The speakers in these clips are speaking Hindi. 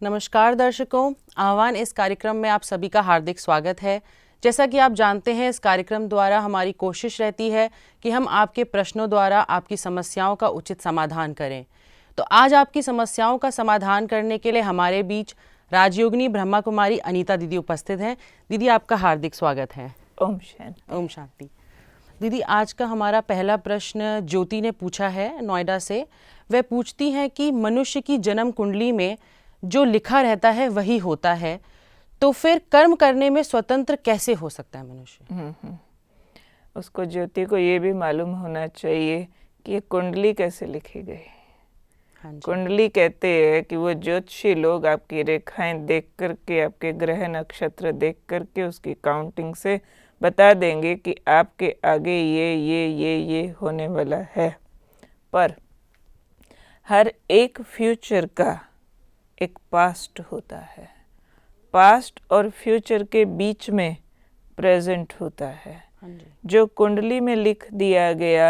नमस्कार दर्शकों, आह्वान इस कार्यक्रम में आप सभी का हार्दिक स्वागत है। जैसा कि आप जानते हैं, इस कार्यक्रम द्वारा हमारी कोशिश रहती है कि हम आपके प्रश्नों द्वारा आपकी समस्याओं का उचित समाधान करें। तो आज आपकी समस्याओं का समाधान करने के लिए हमारे बीच राजयोगिनी ब्रह्मा कुमारी अनीता दीदी उपस्थित हैं। दीदी, आपका हार्दिक स्वागत है। ओम शांति। ओम शांति। दीदी, आज का हमारा पहला प्रश्न ज्योति ने पूछा है नोएडा से। वह पूछती हैं कि मनुष्य की जन्म कुंडली में जो लिखा रहता है वही होता है, तो फिर कर्म करने में स्वतंत्र कैसे हो सकता है मनुष्य? उसको ज्योति को ये भी मालूम होना चाहिए कि ये कुंडली कैसे लिखी गई। हाँ जी। कुंडली कहते हैं कि वो ज्योतिषी लोग आपकी रेखाएं देख करके, आपके ग्रह नक्षत्र देख करके उसकी काउंटिंग से बता देंगे कि आपके आगे ये होने वाला है। पर हर एक फ्यूचर का एक पास्ट होता है। पास्ट और फ्यूचर के बीच में प्रेजेंट होता है। हाँ जी। जो कुंडली में लिख दिया गया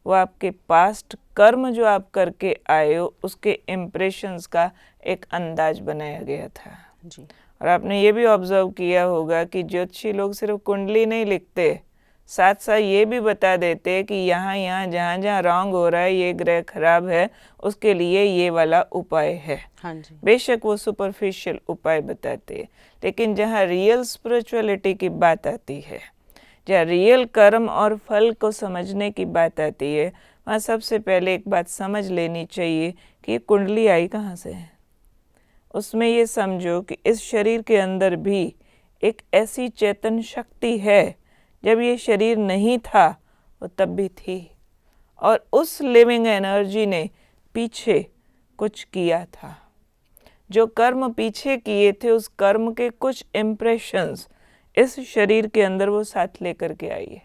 वो आपके पास्ट कर्म जो आप करके आए हो उसके इम्प्रेशंस का एक अंदाज बनाया गया था जी। और आपने ये भी ऑब्जर्व किया होगा कि ज्योतिषी लोग सिर्फ कुंडली नहीं लिखते, साथ साथ ये भी बता देते कि यहाँ जहाँ रॉन्ग हो रहा है, ये ग्रह खराब है, उसके लिए ये वाला उपाय है। हाँ जी। बेशक वो सुपरफिशियल उपाय बताते हैं, लेकिन जहाँ रियल स्पिरिचुअलिटी की बात आती है, जहाँ रियल कर्म और फल को समझने की बात आती है, वहाँ सबसे पहले एक बात समझ लेनी चाहिए कि ये कुंडली आई कहाँ से है। उसमें ये समझो कि इस शरीर के अंदर भी एक ऐसी चेतन शक्ति है, जब ये शरीर नहीं था वो तब भी थी, और उस लिविंग एनर्जी ने पीछे कुछ किया था। जो कर्म पीछे किए थे उस कर्म के कुछ इम्प्रेशंस इस शरीर के अंदर वो साथ लेकर के आई है,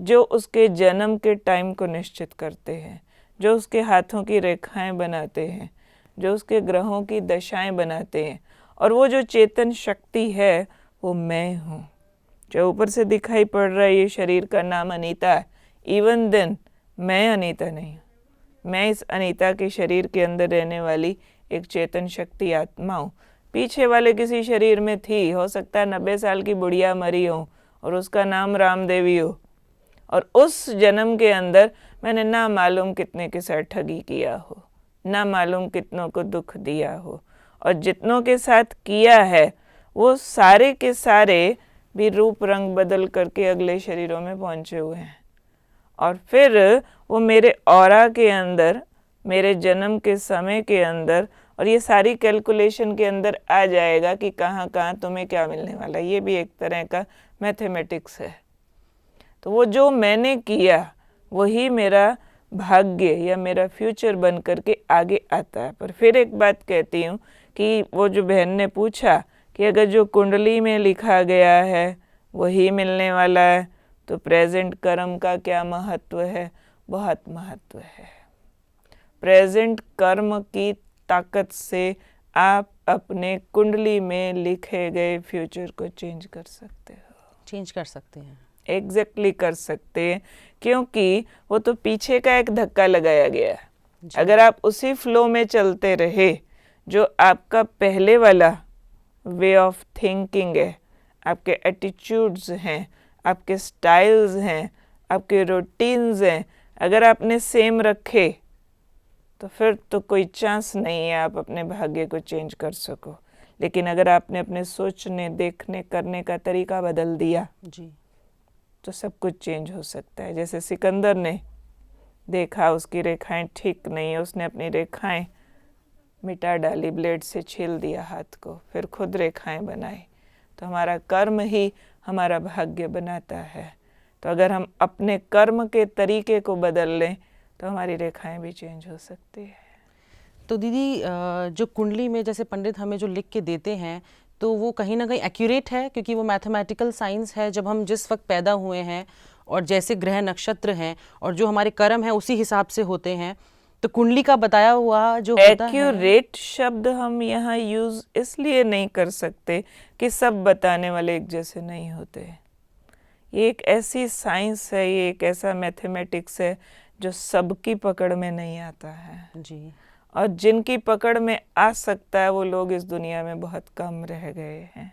जो उसके जन्म के टाइम को निश्चित करते हैं, जो उसके हाथों की रेखाएं बनाते हैं, जो उसके ग्रहों की दशाएं बनाते हैं। और वो जो चेतन शक्ति है वो मैं हूँ। जो ऊपर से दिखाई पड़ रहा है ये शरीर का नाम अनीता है, इवन देन मैं अनीता नहीं हूँ। मैं इस अनीता के शरीर के अंदर रहने वाली एक चेतन शक्ति आत्मा हूँ। पीछे वाले किसी शरीर में थी, हो सकता है 90 साल की बुढ़िया मरी हो और उसका नाम राम देवी हो, और उस जन्म के अंदर मैंने ना मालूम कितने के साथ ठगी किया हो, ना मालूम कितनों को दुख दिया हो, और जितनों के साथ किया है वो सारे के सारे भी रूप रंग बदल करके अगले शरीरों में पहुंचे हुए हैं। और फिर वो मेरे ऑरा के अंदर, मेरे जन्म के समय के अंदर, और ये सारी कैलकुलेशन के अंदर आ जाएगा कि कहाँ कहाँ तुम्हें क्या मिलने वाला है। ये भी एक तरह का मैथमेटिक्स है। तो वो जो मैंने किया वही मेरा भाग्य या मेरा फ्यूचर बन करके आगे आता है। पर फिर एक बात कहती हूँ कि वो जो बहन ने पूछा कि अगर जो कुंडली में लिखा गया है वही मिलने वाला है, तो प्रेजेंट कर्म का क्या महत्व है? बहुत महत्व है। प्रेजेंट कर्म की ताकत से आप अपने कुंडली में लिखे गए फ्यूचर को चेंज कर सकते हो। चेंज कर सकते हैं। एग्जैक्टली कर सकते हैं, क्योंकि वो तो पीछे का एक धक्का लगाया गया है। अगर आप उसी फ्लो में चलते रहे जो आपका पहले वाला वे ऑफ थिंकिंग है, आपके एटीट्यूड्स हैं, आपके स्टाइल्स हैं, आपके रूटीन्स हैं, अगर आपने सेम रखे तो फिर तो कोई चांस नहीं है आप अपने भाग्य को चेंज कर सको। लेकिन अगर आपने अपने सोचने, देखने, करने का तरीका बदल दिया जी, तो सब कुछ चेंज हो सकता है। जैसे सिकंदर ने देखा उसकी रेखाएं ठीक नहीं, उसने अपनी रेखाएं मिटा डाली, ब्लेड से छील दिया हाथ को, फिर खुद रेखाएं बनाई। तो हमारा कर्म ही हमारा भाग्य बनाता है। तो अगर हम अपने कर्म के तरीके को बदल लें तो हमारी रेखाएं भी चेंज हो सकती है। तो दीदी, जो कुंडली में जैसे पंडित हमें जो लिख के देते हैं, तो वो कहीं ना कहीं एक्यूरेट है, क्योंकि वो मैथमेटिकल साइंस है। जब हम जिस वक्त पैदा हुए हैं और जैसे ग्रह नक्षत्र हैं और जो हमारे कर्म हैं उसी हिसाब से होते हैं। तो कुंडली का बताया हुआ जो होता है, एक्यूरेट शब्द हम यहाँ यूज इसलिए नहीं कर सकते कि सब बताने वाले एक जैसे नहीं होते। ये एक ऐसी साइंस है, ये एक ऐसा मैथमेटिक्स है जो सबकी पकड़ में नहीं आता है। जी। और जिनकी पकड़ में आ सकता है वो लोग इस दुनिया में बहुत कम रह गए हैं।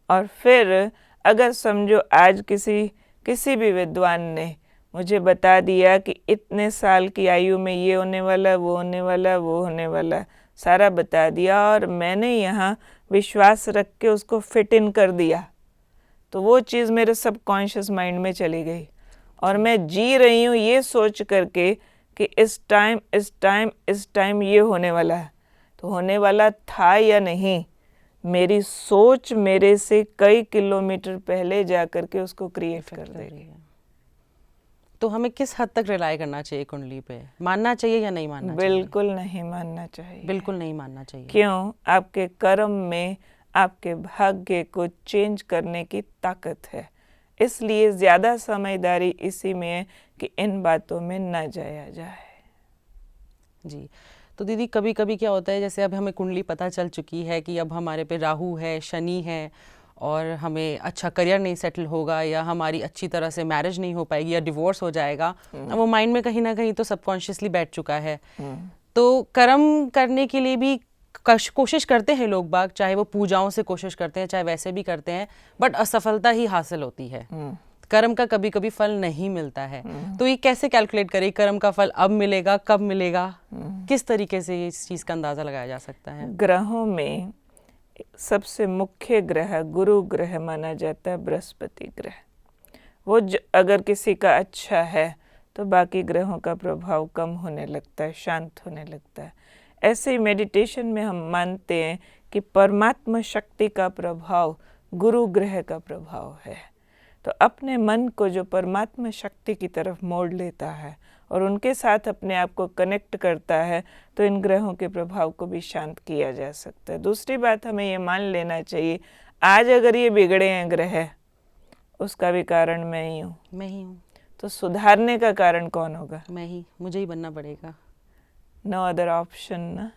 और फिर अगर समझो आज किसी भी विद्वान ने मुझे बता दिया कि इतने साल की आयु में ये होने वाला, वो होने वाला, वो होने वाला, सारा बता दिया, और मैंने यहाँ विश्वास रख के उसको फिट इन कर दिया, तो वो चीज़ मेरे सबकॉन्शियस माइंड में चली गई और मैं जी रही हूँ ये सोच करके कि इस टाइम ये होने वाला है। तो होने वाला था या नहीं, मेरी सोच मेरे से कई किलोमीटर पहले जा कर के उसको क्रिएट कर देगी। तो हमें किस हद तक रिलाई करना चाहिए कुंडली पे? मानना चाहिए या नहीं मानना चाहिए? बिल्कुल नहीं मानना चाहिए। बिल्कुल नहीं मानना चाहिए। क्यों? आपके कर्म में आपके भाग्य को चेंज करने की ताकत है, इसलिए ज़्यादा समझदारी इसी में है कि इन बातों में न जाया जाए। जी, तो दीदी कभी कभी क्या होता है, जैसे अब हमें कुंडली पता चल चुकी है कि अब हमारे पे राहु है, शनि है, और हमें अच्छा करियर नहीं सेटल होगा, या हमारी अच्छी तरह से मैरिज नहीं हो पाएगी, या डिवोर्स हो जाएगा, अब वो माइंड में कहीं ना कहीं तो सबकॉन्शियसली बैठ चुका है। तो कर्म करने के लिए भी कोशिश करते हैं लोग बाग, चाहे वो पूजाओं से कोशिश करते हैं, चाहे वैसे भी करते हैं, बट असफलता ही हासिल होती है। कर्म का कभी कभी फल नहीं मिलता है। तो ये कैसे कैलकुलेट करें, कर्म का फल अब मिलेगा, कब मिलेगा, किस तरीके से इस चीज़ का अंदाज़ा लगाया जा सकता है? ग्रहों में सबसे मुख्य ग्रह गुरु ग्रह माना जाता है, बृहस्पति ग्रह। वो अगर किसी का अच्छा है तो बाकी ग्रहों का प्रभाव कम होने लगता है, शांत होने लगता है। ऐसे ही मेडिटेशन में हम मानते हैं कि परमात्मा शक्ति का प्रभाव गुरु ग्रह का प्रभाव है। तो अपने मन को जो परमात्मा शक्ति की तरफ मोड़ लेता है और उनके साथ अपने आप को कनेक्ट करता है, तो इन ग्रहों के प्रभाव को भी शांत किया जा सकता है। दूसरी बात हमें ये मान लेना चाहिए, आज अगर ये बिगड़े हैं ग्रह, उसका भी कारण मैं ही हूँ। तो सुधारने का कारण कौन होगा? मैं ही, मुझे ही बनना पड़ेगा। नो अदर ऑप्शन ना।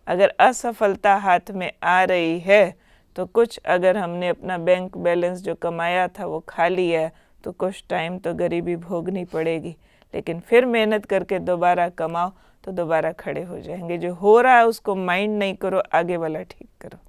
अगर असफलता हाथ में आ रही है तो कुछ अगर हमने अपना बैंक बैलेंस जो कमाया था वो खा लिया, तो कुछ टाइम तो गरीबी भोगनी पड़ेगी, लेकिन फिर मेहनत करके दोबारा कमाओ तो दोबारा खड़े हो जाएंगे। जो हो रहा है उसको माइंड नहीं करो, आगे वाला ठीक करो।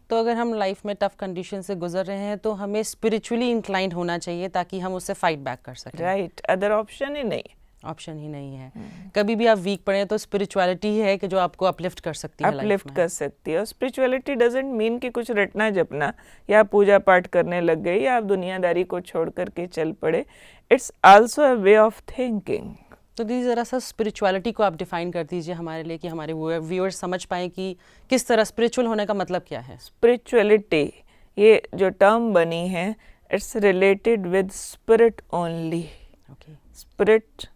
तो अगर हम लाइफ में टफ कंडीशन से गुजर रहे हैं तो हमें स्पिरिचुअली इंक्लाइंड होना चाहिए ताकि हम उससे फाइट बैक कर सकें। राइट, अदर ऑप्शन ही नहीं, ऑप्शन ही नहीं है। कभी भी आप वीक पड़े तो स्पिरिचुअलिटी ही है कि जो आपको अपलिफ्ट कर सकती है, अपलिफ्ट कर सकती है। और स्पिरिचुअलिटी डजंट मीन कि कुछ रटना जपना या पूजा पाठ करने लग गए या आप दुनियादारी को छोड़ करके चल पड़े। It's also a way of thinking. तो दीदी ज़रा सा स्पिरिचुअलिटी को आप डिफाइन कर दीजिए हमारे लिए, कि हमारे व्यूअर्स समझ पाएँ कि किस तरह स्पिरिचुअल होने का मतलब क्या है। स्पिरिचुअलिटी, ये जो टर्म बनी है, it's related with spirit only. Spirit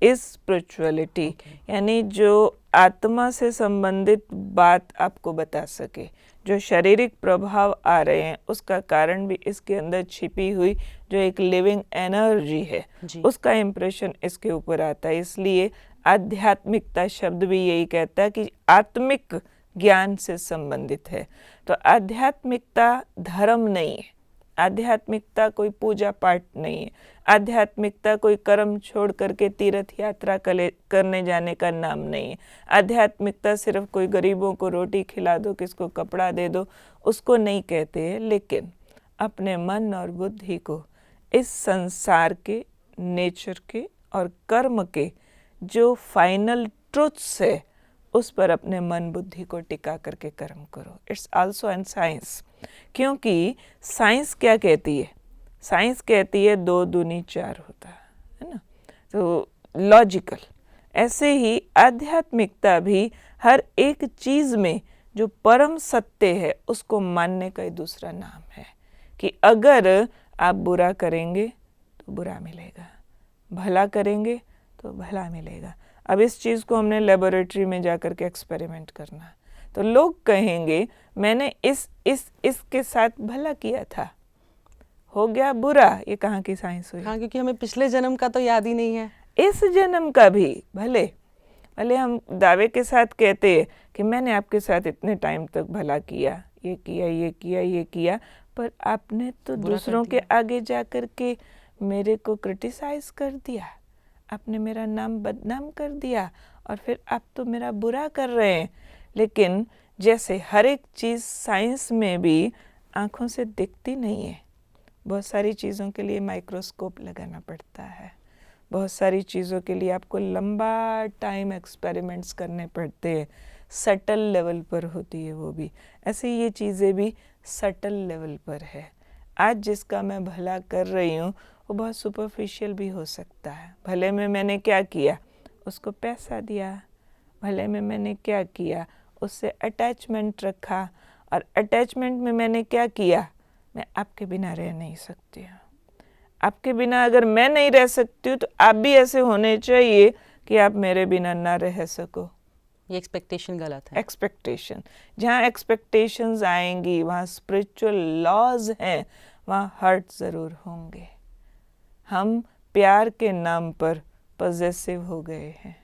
is spirituality, यानी जो आत्मा से संबंधित बात आपको बता सके। जो शारीरिक प्रभाव आ रहे हैं उसका कारण भी इसके अंदर छिपी हुई जो एक लिविंग एनर्जी है, उसका इम्प्रेशन इसके ऊपर आता है। इसलिए आध्यात्मिकता शब्द भी यही कहता है कि आत्मिक ज्ञान से संबंधित है। तो आध्यात्मिकता धर्म नहीं है, आध्यात्मिकता कोई पूजा पाठ नहीं है, आध्यात्मिकता कोई कर्म छोड़ करके तीर्थ यात्रा करने जाने का नाम नहीं है। आध्यात्मिकता सिर्फ कोई गरीबों को रोटी खिला दो, किसको कपड़ा दे दो, उसको नहीं कहते हैं। लेकिन अपने मन और बुद्धि को इस संसार के, नेचर के और कर्म के जो फाइनल ट्रुथ्स है उस पर अपने मन बुद्धि को टिका करके कर्म करो। It's also an science. क्योंकि साइंस क्या कहती है? साइंस कहती है 2 दूनी 4 होता है ना, तो लॉजिकल। ऐसे ही आध्यात्मिकता भी हर एक चीज़ में जो परम सत्य है उसको मानने का ही दूसरा नाम है कि अगर आप बुरा करेंगे तो बुरा मिलेगा, भला करेंगे तो भला मिलेगा। अब इस चीज़ को हमने लेबोरेटरी में जा कर के एक्सपेरिमेंट करना है, तो लोग कहेंगे मैंने इसके साथ भला किया था, हो गया बुरा। ये कहाँ की साइंस हुई? हाँ, क्योंकि हमें पिछले जन्म का तो याद ही नहीं है। इस जन्म का भी भले हम दावे के साथ कहते हैं कि मैंने आपके साथ इतने टाइम तक भला किया, ये किया, ये किया, ये किया, पर आपने तो दूसरों के आगे जा कर के मेरे को क्रिटिसाइज कर दिया, आपने मेरा नाम बदनाम कर दिया और फिर आप तो मेरा बुरा कर रहे हैं। लेकिन जैसे हर एक चीज़ साइंस में भी आँखों से दिखती नहीं है, बहुत सारी चीज़ों के लिए माइक्रोस्कोप लगाना पड़ता है, बहुत सारी चीज़ों के लिए आपको लंबा टाइम एक्सपेरिमेंट्स करने पड़ते हैं, सटल लेवल पर होती है वो भी। ऐसे ये चीज़ें भी सटल लेवल पर है। आज जिसका मैं भला कर रही हूँ वो बहुत सुपरफिशियल भी हो सकता है। भले में मैंने क्या किया, उसको पैसा दिया, भले में मैंने क्या किया, उससे अटैचमेंट रखा, और अटैचमेंट में मैंने क्या किया, मैं आपके बिना रह नहीं सकती हूँ। आपके बिना अगर मैं नहीं रह सकती हूँ तो आप भी ऐसे होने चाहिए कि आप मेरे बिना ना रह सको। ये एक्सपेक्टेशन गलत है। एक्सपेक्टेशन, जहाँ एक्सपेक्टेशंस आएंगी वहाँ स्पिरिचुअल लॉज हैं, वहाँ हर्ट ज़रूर होंगे। हम प्यार के नाम पर पॉजेसिव हो गए हैं।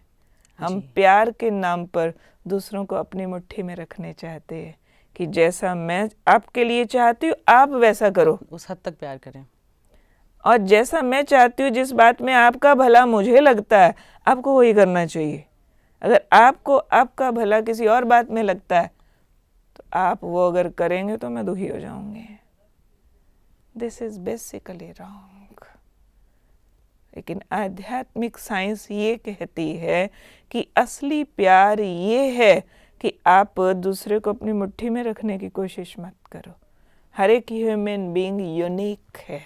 हम प्यार के नाम पर दूसरों को अपनी मुट्ठी में रखने चाहते हैं कि जैसा मैं आपके लिए चाहती हूँ आप वैसा करो, उस हद तक प्यार करें। और जैसा मैं चाहती हूँ, जिस बात में आपका भला मुझे लगता है, आपको वही करना चाहिए। अगर आपको आपका भला किसी और बात में लगता है तो आप वो अगर करेंगे तो मैं दुखी हो जाऊंगी। This is basically wrong. लेकिन आध्यात्मिक साइंस ये कहती है कि असली प्यार ये है कि आप दूसरे को अपनी मुट्ठी में रखने की कोशिश मत करो। हर एक ह्यूमन बीइंग यूनिक है,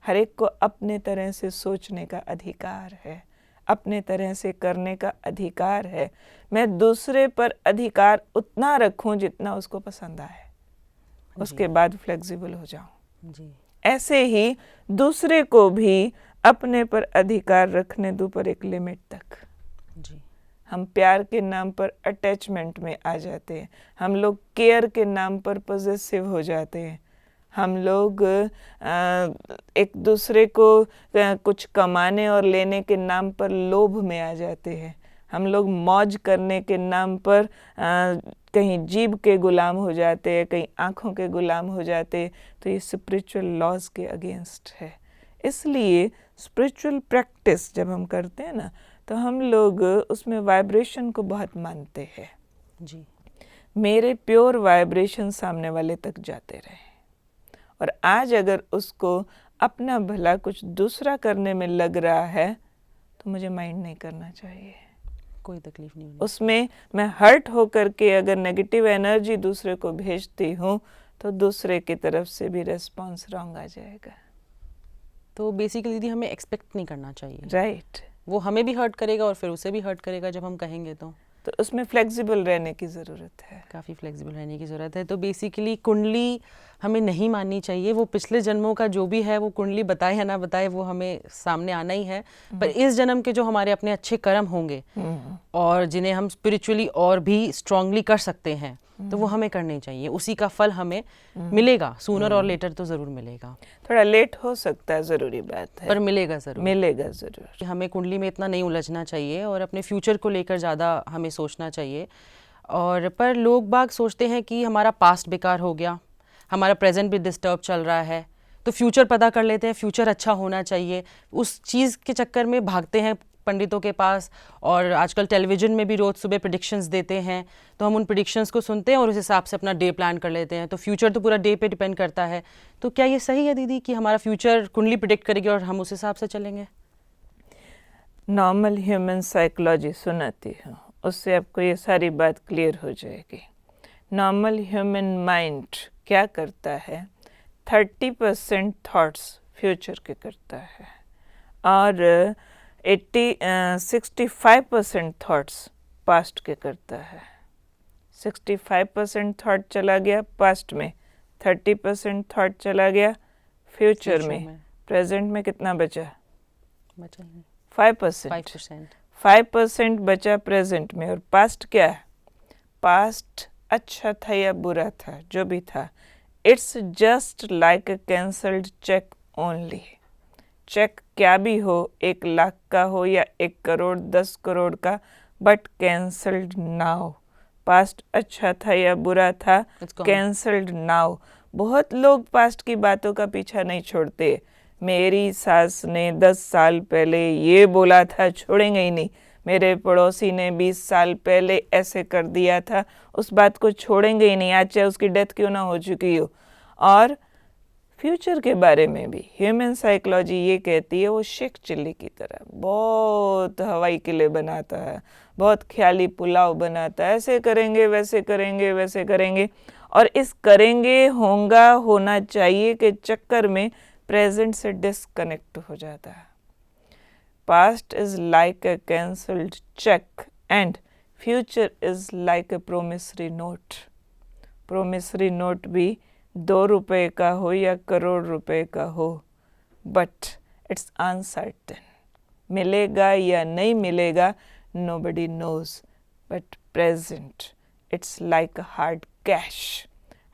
हर एक को अपने तरह से सोचने का अधिकार है, अपने तरह से करने का अधिकार है। मैं दूसरे पर अधिकार उतना रखूं जितना उसको पसंद आए, उसके बाद फ्लेक्सिबल हो जाऊं। जी। ऐसे ही दूसरे को भी अपने पर अधिकार रखने दो, पर एक लिमिट तक। जी। हम प्यार के नाम पर अटैचमेंट में आ जाते हैं, हम लोग केयर के नाम पर पॉजेसिव हो जाते हैं, हम लोग एक दूसरे को कुछ कमाने और लेने के नाम पर लोभ में आ जाते हैं, हम लोग मौज करने के नाम पर कहीं जीभ के गुलाम हो जाते हैं, कहीं आँखों के गुलाम हो जाते हैं। तो ये स्पिरिचुअल लॉज के अगेंस्ट है। इसलिए स्पिरिचुअल प्रैक्टिस जब हम करते हैं ना, तो हम लोग उसमें वाइब्रेशन को बहुत मानते हैं। जी। मेरे प्योर वाइब्रेशन सामने वाले तक जाते रहे, और आज अगर उसको अपना भला कुछ दूसरा करने में लग रहा है तो मुझे माइंड नहीं करना चाहिए, कोई तकलीफ नहीं। उसमें मैं हर्ट होकर के अगर नेगेटिव एनर्जी दूसरे को भेजती हूँ तो दूसरे की तरफ से भी रेस्पॉन्स रॉन्ग आ जाएगा। तो बेसिकली दीदी हमें एक्सपेक्ट नहीं करना चाहिए। राइट। वो हमें भी हर्ट करेगा और फिर उसे भी हर्ट करेगा जब हम कहेंगे। तो उसमें फ्लेक्सिबल रहने की ज़रूरत है, काफ़ी फ्लेक्सिबल रहने की ज़रूरत है। तो बेसिकली कुंडली हमें नहीं माननी चाहिए। वो पिछले जन्मों का जो भी है वो कुंडली बताए या ना बताए वो हमें सामने आना ही है, पर इस जन्म के जो हमारे अपने अच्छे कर्म होंगे और जिन्हें हम स्पिरिचुअली और भी स्ट्रांगली कर सकते हैं तो वो हमें करने चाहिए। उसी का फल हमें मिलेगा, सूनर और लेटर तो ज़रूर मिलेगा। थोड़ा लेट हो सकता है, ज़रूरी बात है, पर मिलेगा ज़रूर, मिलेगा ज़रूर। हमें कुंडली में इतना नहीं उलझना चाहिए और अपने फ्यूचर को लेकर ज़्यादा हमें सोचना चाहिए। और पर लोग बाग सोचते हैं कि हमारा पास्ट बेकार हो गया, हमारा प्रेजेंट भी डिस्टर्ब चल रहा है, तो फ्यूचर पता कर लेते हैं, फ्यूचर अच्छा होना चाहिए। उस चीज़ के चक्कर में भागते हैं पंडितों के पास, और आजकल टेलीविज़न में भी रोज़ सुबह प्रेडिक्शंस देते हैं, तो हम उन प्रेडिक्शंस को सुनते हैं और उस हिसाब से अपना डे प्लान कर लेते हैं। तो फ्यूचर तो पूरा डे पे डिपेंड करता है। तो क्या ये सही है दीदी कि हमारा फ्यूचर कुंडली प्रिडिक्ट करेगी और हम उस हिसाब से चलेंगे? नॉर्मल ह्यूमन साइकोलॉजी सुनाती हूँ, उससे आपको ये सारी बात क्लियर हो जाएगी। नॉर्मल ह्यूमन माइंड क्या करता है, 30% थॉट्स फ्यूचर के करता है और 65% थॉट्स पास्ट के करता है। 65% थॉट चला गया पास्ट में, 30% थॉट चला गया फ्यूचर में। प्रेजेंट में कितना बचा? 5%। 5% बचा प्रेजेंट में। और पास्ट क्या है? पास्ट अच्छा था या बुरा था, जो भी था, it's just like a cancelled cheque only. Cheque क्या भी हो, 1 लाख का हो या 1 करोड़ 10 करोड़ का, बट कैंसल्ड नाउ। पास्ट अच्छा था या बुरा था, कैंसल्ड नाउ। बहुत लोग पास्ट की बातों का पीछा नहीं छोड़ते। मेरी सास ने 10 साल पहले ये बोला था, छोड़ेंगे ही नहीं। मेरे पड़ोसी ने 20 साल पहले ऐसे कर दिया था, उस बात को छोड़ेंगे ही नहीं, आज चाहे उसकी डेथ क्यों ना हो चुकी हो। और फ्यूचर के बारे में भी ह्यूमन साइकोलॉजी ये कहती है, वो शेख चिल्ली की तरह बहुत हवाई किले बनाता है, बहुत ख्याली पुलाव बनाता है, ऐसे करेंगे वैसे करेंगे वैसे करेंगे, और इस करेंगे होगा होना चाहिए के चक्कर में प्रेजेंट से डिस्कनेक्ट हो जाता है। Past is like a cancelled cheque and future is like a promissory note. Promissory note भी 2 रुपए का हो या करोड़ रुपए का हो, बट इट्स अनसर्टेन, मिलेगा या नहीं मिलेगा nobody knows, but present it's like a hard cash।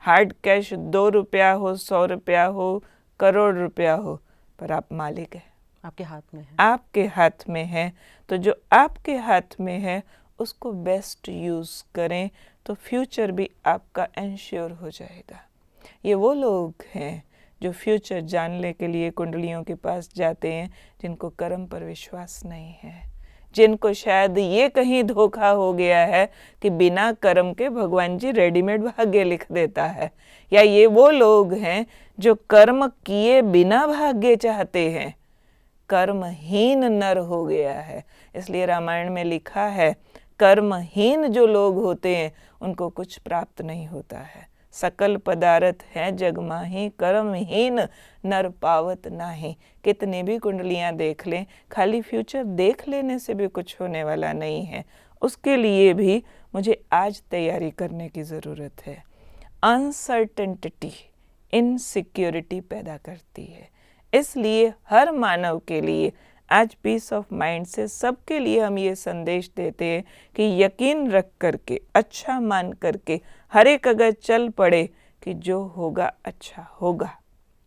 Hard cash 2 रुपया हो, 100 रुपया हो, करोड़ रुपया हो, पर आप मालिक है, आपके हाथ में है, आपके हाथ में है। तो जो आपके हाथ में है उसको बेस्ट यूज़ करें तो फ्यूचर भी आपका इंश्योर हो जाएगा। ये वो लोग हैं जो फ्यूचर जानने के लिए कुंडलियों के पास जाते हैं जिनको कर्म पर विश्वास नहीं है, जिनको शायद ये कहीं धोखा हो गया है कि बिना कर्म के भगवान जी रेडीमेड भाग्य लिख देता है, या ये वो लोग हैं जो कर्म किए बिना भाग्य चाहते हैं, कर्महीन नर हो गया है। इसलिए रामायण में लिखा है, कर्महीन जो लोग होते हैं उनको कुछ प्राप्त नहीं होता है। सकल पदार्थ है जग माही, कर्महीन नर पावत नाही। कितनी भी कुंडलियां देख लें, खाली फ्यूचर देख लेने से भी कुछ होने वाला नहीं है, उसके लिए भी मुझे आज तैयारी करने की ज़रूरत है। अनसर्टेनिटी इनसिक्योरिटी पैदा करती है, इसलिए हर मानव के लिए आज पीस ऑफ माइंड से सबके लिए हम ये संदेश देते हैं कि यकीन रख करके, अच्छा मान करके हर एक अगर चल पड़े कि जो होगा अच्छा होगा,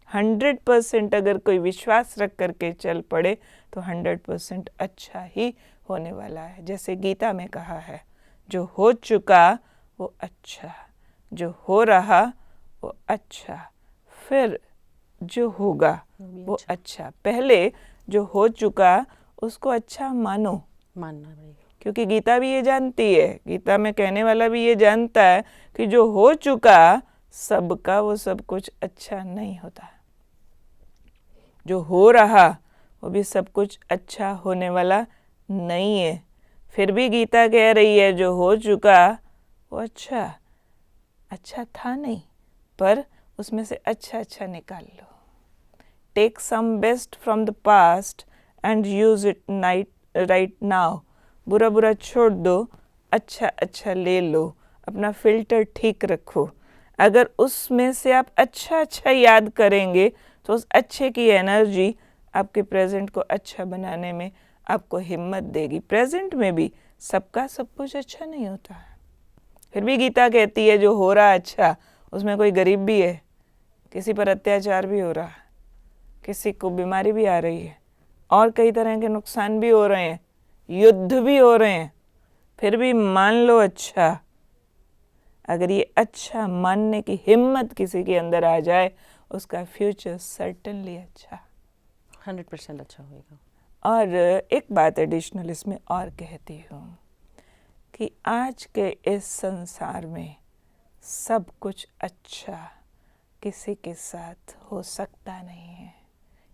100% अगर कोई विश्वास रख करके चल पड़े तो 100% अच्छा ही होने वाला है। जैसे गीता में कहा है, जो हो चुका वो अच्छा, जो हो रहा वो अच्छा, फिर जो होगा वो अच्छा। पहले जो हो चुका उसको अच्छा मानना पड़ेगा, क्योंकि गीता भी ये जानती है, गीता में कहने वाला भी ये जानता है कि जो हो चुका सबका वो सब कुछ अच्छा नहीं होता, जो हो रहा वो भी सब कुछ अच्छा होने वाला नहीं है। फिर भी गीता कह रही है जो हो चुका वो अच्छा था नहीं, पर उसमें से अच्छा निकाल लो। Take some best from the past and use it right now. बुरा छोड़ दो, अच्छा ले लो, अपना फिल्टर ठीक रखो। अगर उसमें से आप अच्छा याद करेंगे तो उस अच्छे की एनर्जी आपके प्रेजेंट को अच्छा बनाने में आपको हिम्मत देगी। प्रेजेंट में भी सबका सब कुछ अच्छा नहीं होता है, फिर भी गीता कहती है जो हो रहा अच्छा, उसमें कोई गरीब भी है, किसी पर अत्याचार भी हो रहा है, किसी को बीमारी भी आ रही है, और कई तरह के नुकसान भी हो रहे हैं, युद्ध भी हो रहे हैं, फिर भी मान लो अच्छा। अगर ये अच्छा मानने की हिम्मत किसी के अंदर आ जाए, उसका फ्यूचर सर्टेनली अच्छा, 100% अच्छा होगा। और एक बात एडिशनल इसमें और कहती हूँ कि आज के इस संसार में सब कुछ अच्छा किसी के साथ हो सकता नहीं है,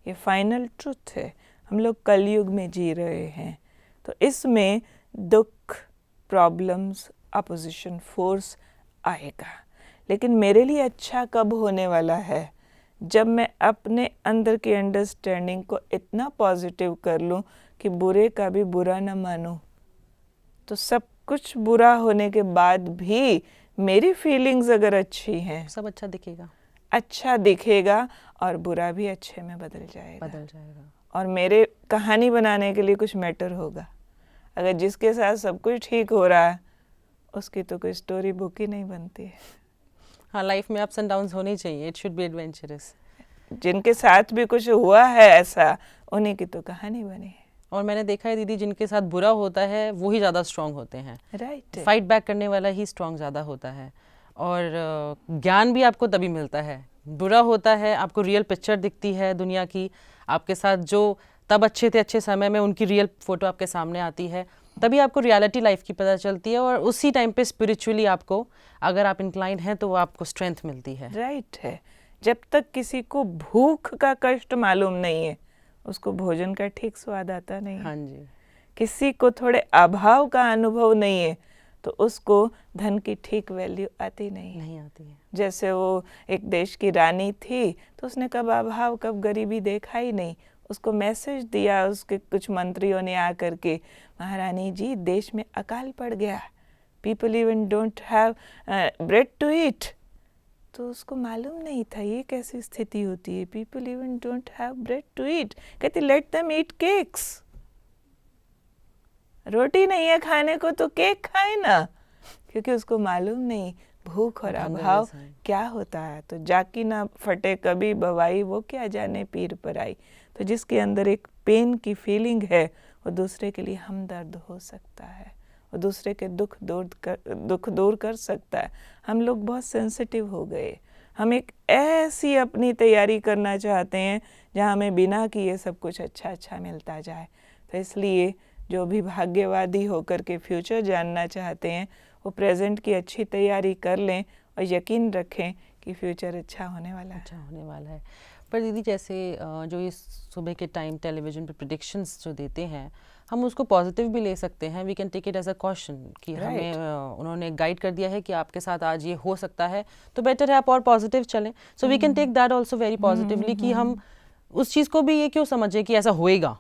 ये फाइनल ट्रुथ है। हम लोग कलयुग में जी रहे हैं, तो इसमें दुख, प्रॉब्लम्स, अपोजिशन फोर्स आएगा, लेकिन मेरे लिए अच्छा कब होने वाला है? जब मैं अपने अंदर की अंडरस्टैंडिंग को इतना पॉजिटिव कर लूँ कि बुरे का भी बुरा न मानूं, तो सब कुछ बुरा होने के बाद भी मेरी फीलिंग्स अगर अच्छी हैं, सब अच्छा दिखेगा और बुरा भी अच्छे में बदल जाएगा और मेरे कहानी बनाने के लिए कुछ मैटर होगा। अगर जिसके साथ सब कुछ ठीक हो रहा है, उसकी तो कोई स्टोरी बुक ही नहीं बनती है। हाँ, लाइफ में अप्स एंड डाउन्स होनी चाहिए, इट शुड बी एडवेंचरस। जिनके साथ भी कुछ हुआ है ऐसा, उन्हीं की तो कहानी बनी है। और मैंने देखा है दीदी, जिनके साथ बुरा होता है वो ही ज़्यादा स्ट्रांग होते हैं, राइट। फाइट बैक करने वाला ही स्ट्रांग ज़्यादा होता है, और ज्ञान भी आपको तभी मिलता है। बुरा होता है, आपको रियल पिक्चर दिखती है दुनिया की, आपके साथ जो तब अच्छे थे अच्छे समय में उनकी रियल फोटो आपके सामने आती है, तभी आपको रियलिटी लाइफ की पता चलती है, और उसी टाइम पे स्पिरिचुअली आपको, अगर आप इंक्लाइन हैं, तो वो आपको स्ट्रेंथ मिलती है। राइट है। जब तक किसी को भूख का कष्ट मालूम नहीं है, उसको भोजन का ठीक स्वाद आता नहीं है। हाँ जी। किसी को थोड़े अभाव का अनुभव नहीं है, तो उसको धन की ठीक वैल्यू आती नहीं आती है। जैसे वो एक देश की रानी थी, तो उसने कब अभाव कब गरीबी देखा ही नहीं। उसको मैसेज दिया उसके कुछ मंत्रियों ने आकर के, महारानी जी देश में अकाल पड़ गया, people even don't have bread to eat. तो उसको मालूम नहीं था ये कैसी स्थिति होती है, people even don't have bread to eat. कहती लेट देम ईट केक्स, रोटी नहीं है खाने को तो केक खाए ना, क्योंकि उसको मालूम नहीं भूख और अभाव क्या होता है। तो जाकी ना फटे कभी बवाई, वो क्या जाने पीर पर आई। तो जिसके अंदर एक पेन की फीलिंग है, वो दूसरे के लिए हमदर्द हो सकता है, वो दूसरे के दुख दूर कर सकता है। हम लोग बहुत सेंसिटिव हो गए। हम एक ऐसी अपनी तैयारी करना चाहते हैं जहाँ हमें बिना किए सब कुछ अच्छा अच्छा मिलता जाए। तो इसलिए जो भी भाग्यवादी होकर के फ्यूचर जानना चाहते हैं, वो प्रेजेंट की अच्छी तैयारी कर लें और यकीन रखें कि फ्यूचर अच्छा होने वाला है। पर दीदी जैसे जो इस सुबह के टाइम टेलीविज़न पे प्रेडिक्शंस जो देते हैं, हम उसको पॉजिटिव भी ले सकते हैं, we can take it as a caution कि हमें उन्होंने गाइड कर दिया है कि आपके साथ आज ये हो सकता है, तो बेटर है आप और पॉजिटिव चलें। So we can take that also very positively कि हम उस चीज़ को भी ये क्यों समझें कि ऐसा होएगा।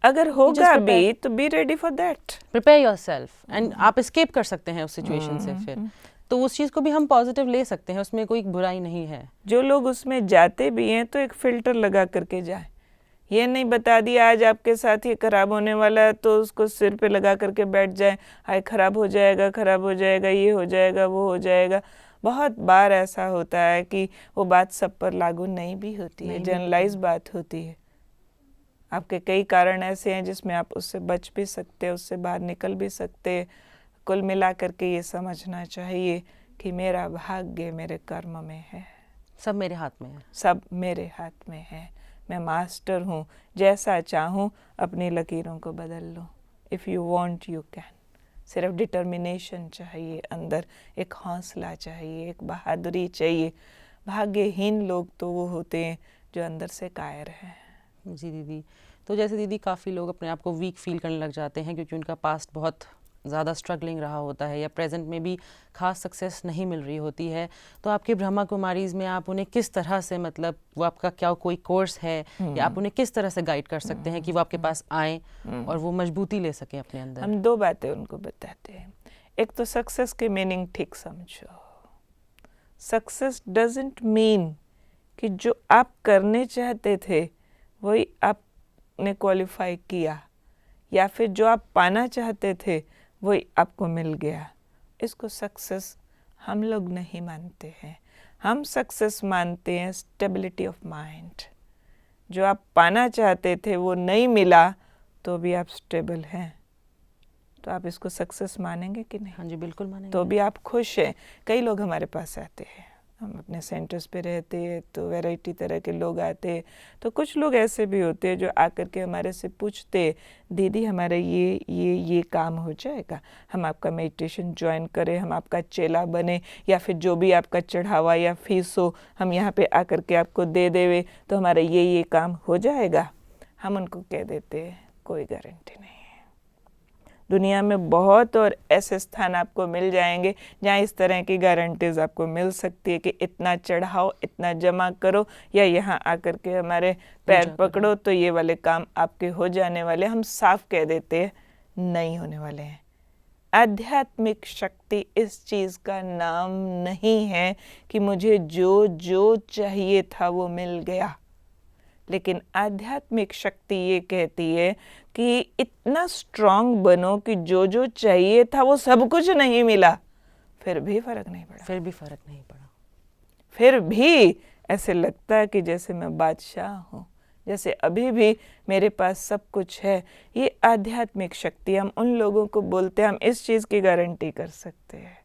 अगर होगा भी तो be ready for that, prepare yourself, and आप एस्केप कर सकते हैं उस सिचुएशन से। फिर तो उस चीज़ को भी हम पॉजिटिव ले सकते हैं, उसमें कोई बुराई नहीं है। जो लोग उसमें जाते भी हैं तो एक फिल्टर लगा करके जाए। ये नहीं बता दिया आज आपके साथ ये खराब होने वाला है तो उसको सिर पे लगा करके बैठ जाए, हाय खराब हो जाएगा, ये हो जाएगा, वो हो जाएगा। बहुत बार ऐसा होता है कि वो बात सब पर लागू नहीं भी होती है, जनरलाइज बात होती है। आपके कई कारण ऐसे हैं जिसमें आप उससे बच भी सकते हैं, उससे बाहर निकल भी सकते हैं। कुल मिला करके ये समझना चाहिए कि मेरा भाग्य मेरे कर्म में है, सब मेरे हाथ में है, सब मेरे हाथ में है। मैं मास्टर हूँ, जैसा चाहूँ अपनी लकीरों को बदल लूँ। If you want you can. सिर्फ डिटर्मिनेशन चाहिए, अंदर एक हौसला चाहिए, एक बहादुरी चाहिए। भाग्यहीन लोग तो वो होते हैं जो अंदर से कायर हैं। जी दीदी, तो जैसे दीदी काफ़ी लोग अपने आप को वीक फील करने लग जाते हैं क्योंकि उनका पास्ट बहुत ज़्यादा स्ट्रगलिंग रहा होता है या प्रेजेंट में भी खास सक्सेस नहीं मिल रही होती है, तो आपके ब्रह्मा कुमारीज़ में आप उन्हें किस तरह से, मतलब वो आपका क्या कोई कोर्स है या आप उन्हें किस तरह से गाइड कर सकते हैं कि वो आपके पास आएँ और वो मजबूती ले सकें अपने अंदर? हम दो बातें उनको बताते हैं। एक तो सक्सेस के मीनिंग ठीक समझो। सक्सेस डजंट मीन कि जो आप करने चाहते थे वही आपने क्वालिफाई किया, या फिर जो आप पाना चाहते थे वही आपको मिल गया। इसको सक्सेस हम लोग नहीं मानते हैं। हम सक्सेस मानते हैं स्टेबिलिटी ऑफ माइंड। जो आप पाना चाहते थे वो नहीं मिला तो भी आप स्टेबल हैं, तो आप इसको सक्सेस मानेंगे कि नहीं? हाँ जी, बिल्कुल मानेंगे। तो भी आप खुश हैं। कई लोग हमारे पास आते हैं, हम अपने सेंटर्स पे रहते हैं तो वैरायटी तरह के लोग आते हैं। तो कुछ लोग ऐसे भी होते हैं जो आकर के हमारे से पूछते, दीदी हमारा ये काम हो जाएगा, हम आपका मेडिटेशन ज्वाइन करें, हम आपका चेला बने, या फिर जो भी आपका चढ़ावा या फीस हो हम यहाँ पे आकर के आपको दे देवे तो हमारा ये काम हो जाएगा। हम उनको कह देते हैं कोई गारंटी नहीं है। दुनिया में बहुत और ऐसे स्थान आपको मिल जाएंगे जहाँ इस तरह की गारंटीज आपको मिल सकती है कि इतना चढ़ाओ, इतना जमा करो, या यहाँ आकर के हमारे पैर पकड़ो तो ये वाले काम आपके हो जाने वाले। हम साफ कह देते हैं नहीं होने वाले हैं। आध्यात्मिक शक्ति इस चीज़ का नाम नहीं है कि मुझे जो जो चाहिए था वो मिल गया, लेकिन आध्यात्मिक शक्ति ये कहती है कि इतना स्ट्रांग बनो कि जो जो चाहिए था वो सब कुछ नहीं मिला, फिर भी फर्क नहीं पड़ा, फिर भी ऐसे लगता है कि जैसे मैं बादशाह हूँ, जैसे अभी भी मेरे पास सब कुछ है। ये आध्यात्मिक शक्ति, हम उन लोगों को बोलते हैं, हम इस चीज़ की गारंटी कर सकते हैं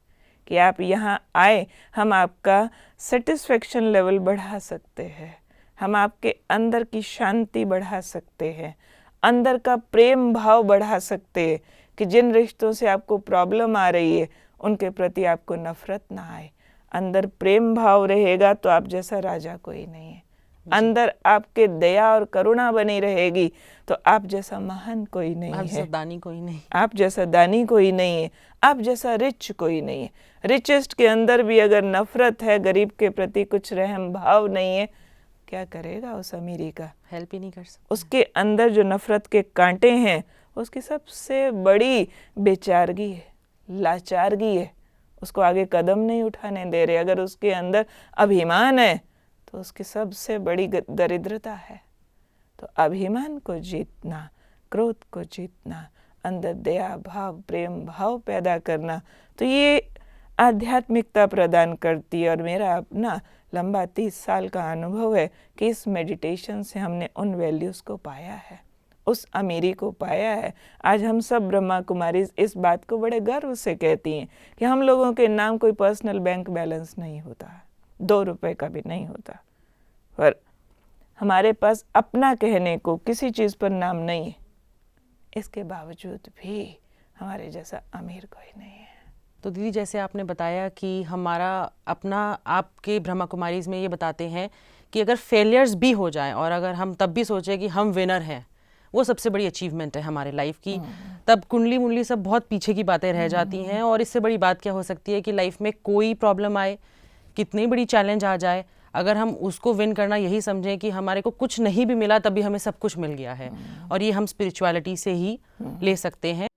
कि आप यहाँ आए, हम आपका सेटिस्फेक्शन लेवल बढ़ा सकते हैं, हम आपके अंदर की शांति बढ़ा सकते हैं, अंदर का प्रेम भाव बढ़ा सकते हैं कि जिन रिश्तों से आपको प्रॉब्लम आ रही है उनके प्रति आपको नफरत ना आए। अंदर प्रेम भाव रहेगा तो आप जैसा राजा कोई नहीं है। अंदर आपके दया और करुणा बनी रहेगी तो आप जैसा महान कोई नहीं है। आप जैसा दानी कोई नहीं, आप जैसा दानी कोई नहीं है। आप जैसा रिच कोई नहीं है। रिचेस्ट के अंदर भी अगर नफरत है, गरीब के प्रति कुछ रहम भाव नहीं है, क्या करेगा उस अमीरी का? हेल्प ही नहीं कर सकते। उसके अंदर जो नफरत के कांटे हैं उसकी सबसे बड़ी बेचारगी है, लाचारगी है। उसको आगे कदम नहीं उठाने दे रहे। अगर उसके अंदर अभिमान है तो उसकी सबसे बड़ी दरिद्रता है। तो अभिमान को जीतना, क्रोध को जीतना, अंदर दया भाव प्रेम भाव पैदा करना, तो ये आध्यात्मिकता प्रदान करती है। और मेरा अपना लंबा 30 साल का अनुभव है कि इस मेडिटेशन से हमने उन वैल्यूज़ को पाया है, उस अमीरी को पाया है। आज हम सब ब्रह्मा कुमारी इस बात को बड़े गर्व से कहती हैं कि हम लोगों के नाम कोई पर्सनल बैंक बैलेंस नहीं होता, 2 रुपए का भी नहीं होता, पर हमारे पास अपना कहने को किसी चीज़ पर नाम नहीं है। इसके बावजूद भी हमारे जैसा अमीर कोई नहीं है। तो दीदी, जैसे आपने बताया कि हमारा अपना, आपके ब्रह्मा कुमारीज में ये बताते हैं कि अगर फेलियर्स भी हो जाएं और अगर हम तब भी सोचें कि हम विनर हैं, वो सबसे बड़ी अचीवमेंट है हमारे लाइफ की। तब कुंडली मुंडली सब बहुत पीछे की बातें रह जाती हैं। और इससे बड़ी बात क्या हो सकती है कि लाइफ में कोई प्रॉब्लम आए, कितनी बड़ी चैलेंज आ जाए, अगर हम उसको विन करना यही समझें कि हमारे को कुछ नहीं भी मिला तभी हमें सब कुछ मिल गया है, और ये हम स्पिरिचुअलिटी से ही ले सकते हैं।